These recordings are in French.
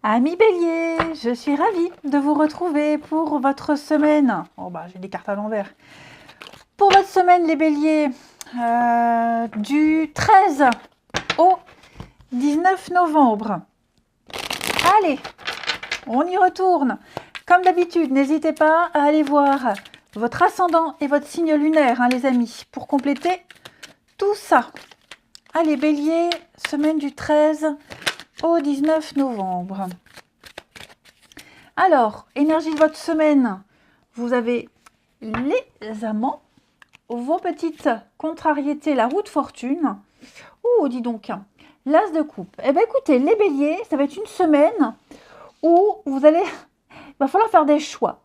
Amis Bélier, je suis ravie de vous retrouver pour votre semaine. Oh bah j'ai des cartes à l'envers. Pour votre semaine les Béliers, du 13 au 19 novembre. Allez, on y retourne. Comme d'habitude, n'hésitez pas à aller voir votre ascendant et votre signe lunaire, les amis, pour compléter tout ça. Allez Bélier, semaine du 13 au 19 novembre. Alors, énergie de votre semaine, vous avez les amants, vos petites contrariétés, la roue de fortune. Oh, dis donc, l'as de coupe. Eh bien, écoutez, les béliers, ça va être une semaine où il va falloir faire des choix.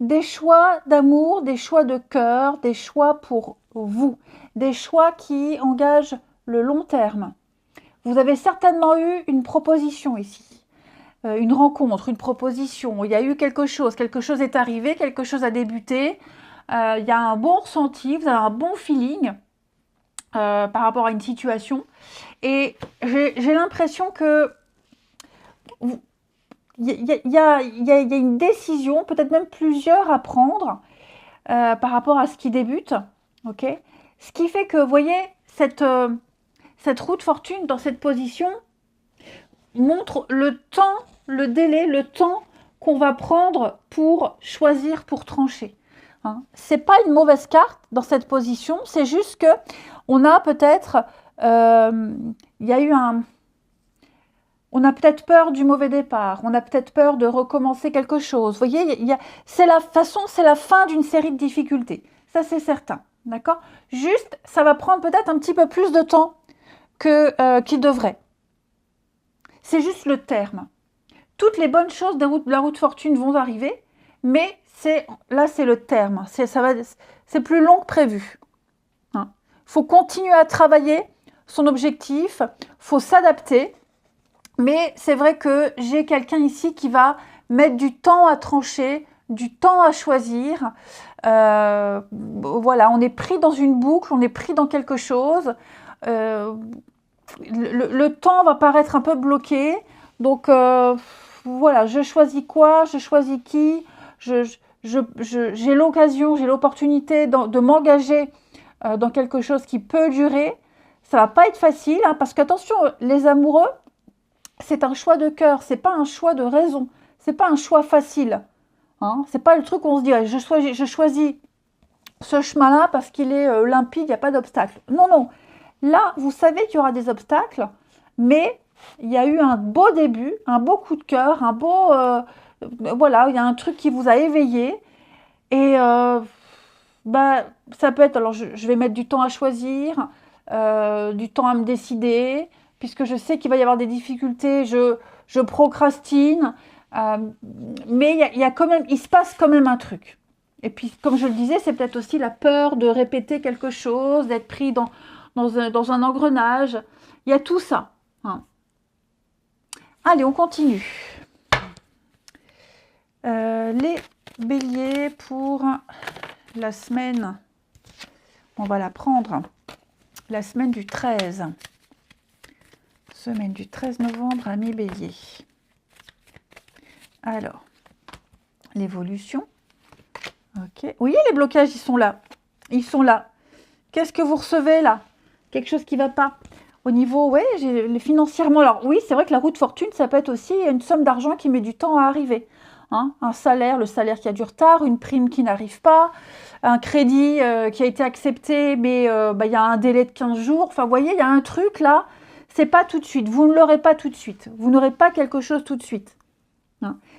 Des choix d'amour, des choix de cœur, des choix pour vous. Des choix qui engagent le long terme. Vous avez certainement eu une proposition ici, une rencontre, une proposition. Il y a eu quelque chose est arrivé, quelque chose a débuté. Il y a un bon ressenti, vous avez un bon feeling par rapport à une situation. Et j'ai l'impression que il y a une décision, peut-être même plusieurs à prendre par rapport à ce qui débute. Okay, ce qui fait que, vous voyez, cette roue de fortune dans cette position montre le temps, le délai, le temps qu'on va prendre pour choisir, pour trancher. C'est pas une mauvaise carte dans cette position, c'est juste que on a peut-être, on a peut-être peur du mauvais départ, on a peut-être peur de recommencer quelque chose. Vous voyez, c'est la fin d'une série de difficultés. Ça, c'est certain. D'accord ? Juste, ça va prendre peut-être un petit peu plus de temps qu'il devrait. C'est juste le terme. Toutes les bonnes choses de la roue de fortune vont arriver, mais là, c'est le terme. C'est plus long que prévu. Il faut continuer à travailler son objectif, il faut s'adapter. Mais c'est vrai que j'ai quelqu'un ici qui va mettre du temps à trancher, du temps à choisir. Voilà, on est pris dans une boucle, on est pris dans quelque chose. Le temps va paraître un peu bloqué. Donc, voilà, je choisis quoi, je choisis qui. J'ai l'occasion, j'ai l'opportunité de m'engager dans quelque chose qui peut durer. Ça va pas être facile, parce qu'attention, les amoureux, c'est un choix de cœur, c'est pas un choix de raison, c'est pas un choix facile. C'est pas le truc où on se dit je choisis ce chemin-là parce qu'il est limpide, il n'y a pas d'obstacle. Non, non. Là, vous savez qu'il y aura des obstacles, mais il y a eu un beau début, un beau coup de cœur, un beau... voilà, il y a un truc qui vous a éveillé. Et ça peut être... Alors, je vais mettre du temps à choisir, du temps à me décider, puisque je sais qu'il va y avoir des difficultés, je procrastine, mais il se passe quand même un truc. Et puis, comme je le disais, c'est peut-être aussi la peur de répéter quelque chose, d'être pris dans un engrenage. Il y a tout ça. Allez, on continue. Les béliers pour la semaine, on va la prendre, la semaine du 13. Semaine du 13 novembre, amis bélier. Alors, l'évolution. Ok. Oui, les blocages, ils sont là. Ils sont là. Qu'est-ce que vous recevez là? Quelque chose qui ne va pas. Au niveau, financièrement. Alors oui, c'est vrai que la roue de fortune, ça peut être aussi une somme d'argent qui met du temps à arriver. Un salaire, le salaire qui a du retard, une prime qui n'arrive pas, un crédit qui a été accepté, mais il y a un délai de 15 jours. Enfin, vous voyez, il y a un truc là, c'est pas tout de suite. Vous ne l'aurez pas tout de suite. Vous n'aurez pas quelque chose tout de suite.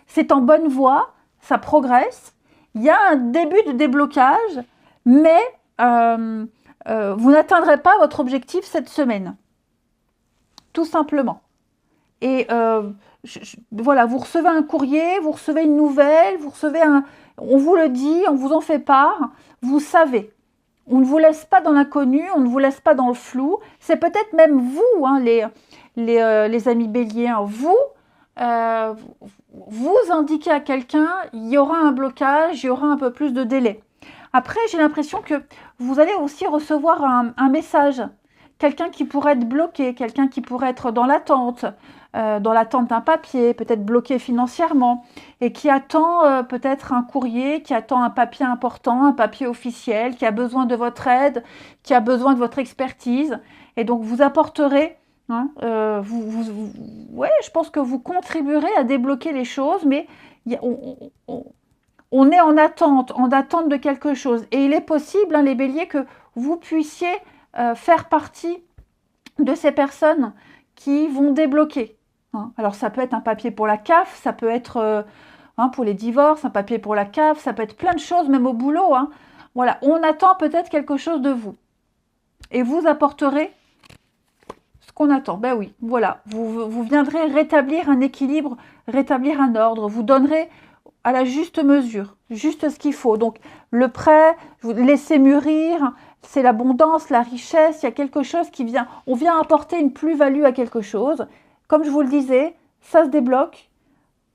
C'est en bonne voie, ça progresse. Il y a un début de déblocage, mais vous n'atteindrez pas votre objectif cette semaine. Tout simplement. Et voilà, vous recevez un courrier, vous recevez une nouvelle, on vous le dit, on vous en fait part, vous savez. On ne vous laisse pas dans l'inconnu, on ne vous laisse pas dans le flou. C'est peut-être même vous, les amis béliers, vous indiquez à quelqu'un, il y aura un blocage, il y aura un peu plus de délai. Après, j'ai l'impression que vous allez aussi recevoir un message. Quelqu'un qui pourrait être bloqué, quelqu'un qui pourrait être dans l'attente. dans l'attente d'un papier, peut-être bloqué financièrement, et qui attend peut-être un courrier, qui attend un papier important, un papier officiel, qui a besoin de votre aide, qui a besoin de votre expertise. Et donc vous apporterez, hein, ouais, je pense que vous contribuerez à débloquer les choses, mais on est en attente de quelque chose. Et il est possible, hein, les béliers, que vous puissiez faire partie de ces personnes qui vont débloquer. Hein. Alors ça peut être un papier pour la CAF, ça peut être pour les divorces, un papier pour la CAF, ça peut être plein de choses, même au boulot. Hein. Voilà, on attend peut-être quelque chose de vous. Et vous apporterez ce qu'on attend. Ben oui, voilà, vous viendrez rétablir un équilibre, rétablir un ordre, vous donnerez à la juste mesure, juste ce qu'il faut. Donc le prêt, vous laissez mûrir, c'est l'abondance, la richesse, il y a quelque chose qui vient, on vient apporter une plus-value à quelque chose. Comme je vous le disais, ça se débloque.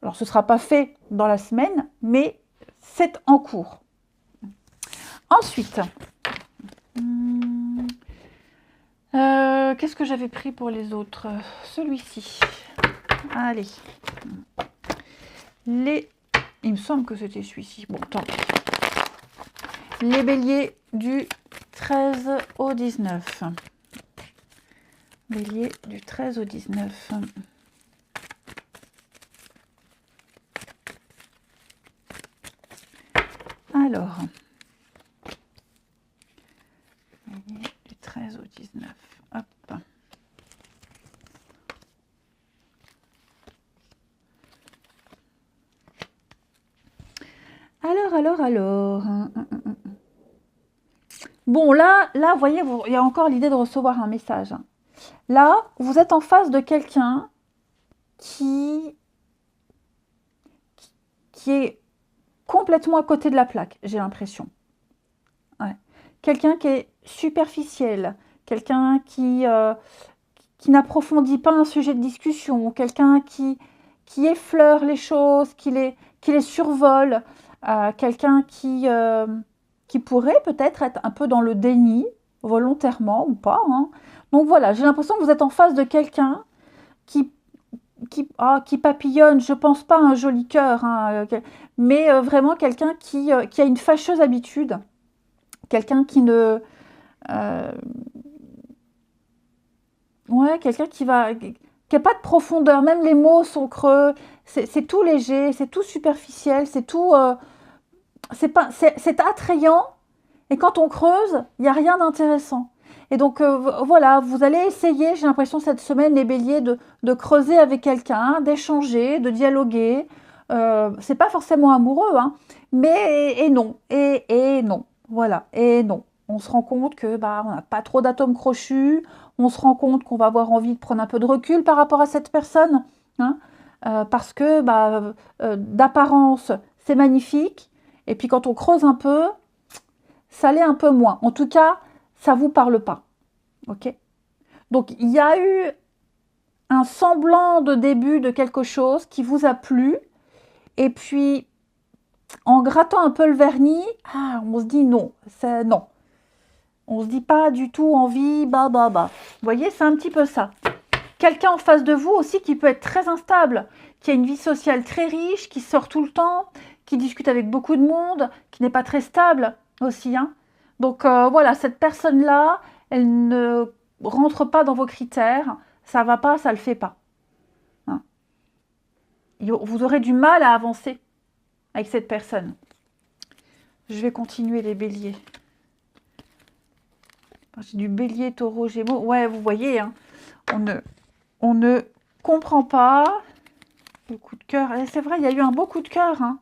Alors ce ne sera pas fait dans la semaine, mais c'est en cours. Ensuite, qu'est-ce que j'avais pris pour les autres? Celui-ci. Allez. Il me semble que c'était celui-ci. Bon, tant pis. Les béliers du 13 au 19. Bélier du 13 au 19. Alors. Bélier du 13 au 19. Hop. Alors. Bon, là, vous voyez, il y a encore l'idée de recevoir un message. Là, vous êtes en face de quelqu'un qui est complètement à côté de la plaque, j'ai l'impression. Ouais. Quelqu'un qui est superficiel, quelqu'un qui n'approfondit pas un sujet de discussion, quelqu'un qui effleure les choses, qui les survole, quelqu'un qui pourrait peut-être être un peu dans le déni, volontairement ou pas. Hein. Donc voilà, j'ai l'impression que vous êtes en face de quelqu'un qui papillonne, je pense pas à un joli cœur, hein, mais vraiment quelqu'un qui a une fâcheuse habitude, quelqu'un qui ne... quelqu'un qui n'a pas de profondeur, même les mots sont creux, c'est tout léger, c'est tout superficiel, c'est tout... c'est attrayant, et quand on creuse, il n'y a rien d'intéressant. Et donc voilà, vous allez essayer, j'ai l'impression cette semaine, les béliers, de creuser avec quelqu'un, d'échanger, de dialoguer. C'est pas forcément amoureux, hein, mais et non, et non, voilà, et non. On se rend compte que on n'a pas trop d'atomes crochus, on se rend compte qu'on va avoir envie de prendre un peu de recul par rapport à cette personne, hein, parce que d'apparence, c'est magnifique, et puis quand on creuse un peu, ça l'est un peu moins. En tout cas, ça ne vous parle pas. Ok? Donc, il y a eu un semblant de début de quelque chose qui vous a plu. Et puis, en grattant un peu le vernis, on se dit non. Non. On se dit pas du tout envie, Vous voyez, c'est un petit peu ça. Quelqu'un en face de vous aussi qui peut être très instable, qui a une vie sociale très riche, qui sort tout le temps, qui discute avec beaucoup de monde, qui n'est pas très stable aussi, hein. Donc voilà, cette personne-là, elle ne rentre pas dans vos critères, ça va pas, ça le fait pas. Hein. Vous aurez du mal à avancer avec cette personne. Je vais continuer les béliers. J'ai du bélier, taureau, gémeaux. Ouais, vous voyez, hein, on ne comprend pas le coup de cœur. Et c'est vrai, il y a eu un beau coup de cœur. Hein.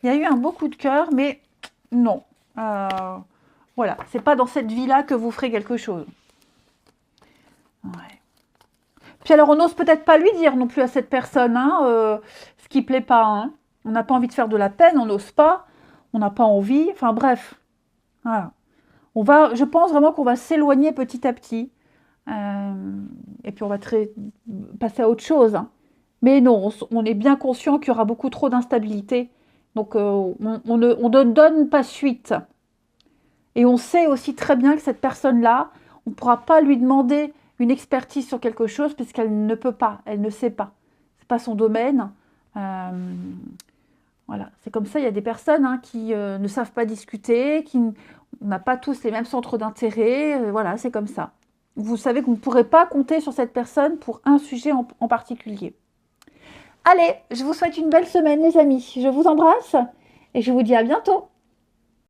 Il y a eu un beau coup de cœur, mais non. Voilà, c'est pas dans cette vie-là que vous ferez quelque chose. Ouais. Puis alors, on n'ose peut-être pas lui dire non plus à cette personne ce qui plaît pas. Hein. On n'a pas envie de faire de la peine, on n'ose pas, on n'a pas envie. Enfin bref, voilà. Je pense vraiment qu'on va s'éloigner petit à petit. Et puis on va passer à autre chose. Hein. Mais non, on est bien conscient qu'il y aura beaucoup trop d'instabilité. Donc on ne donne pas suite. Et on sait aussi très bien que cette personne-là, on ne pourra pas lui demander une expertise sur quelque chose puisqu'elle ne peut pas, elle ne sait pas. C'est pas son domaine. Voilà, c'est comme ça. Il y a des personnes qui ne savent pas discuter, on n'a pas tous les mêmes centres d'intérêt. Voilà, c'est comme ça. Vous savez que vous ne pourrez pas compter sur cette personne pour un sujet en particulier. Allez, je vous souhaite une belle semaine les amis. Je vous embrasse et je vous dis à bientôt.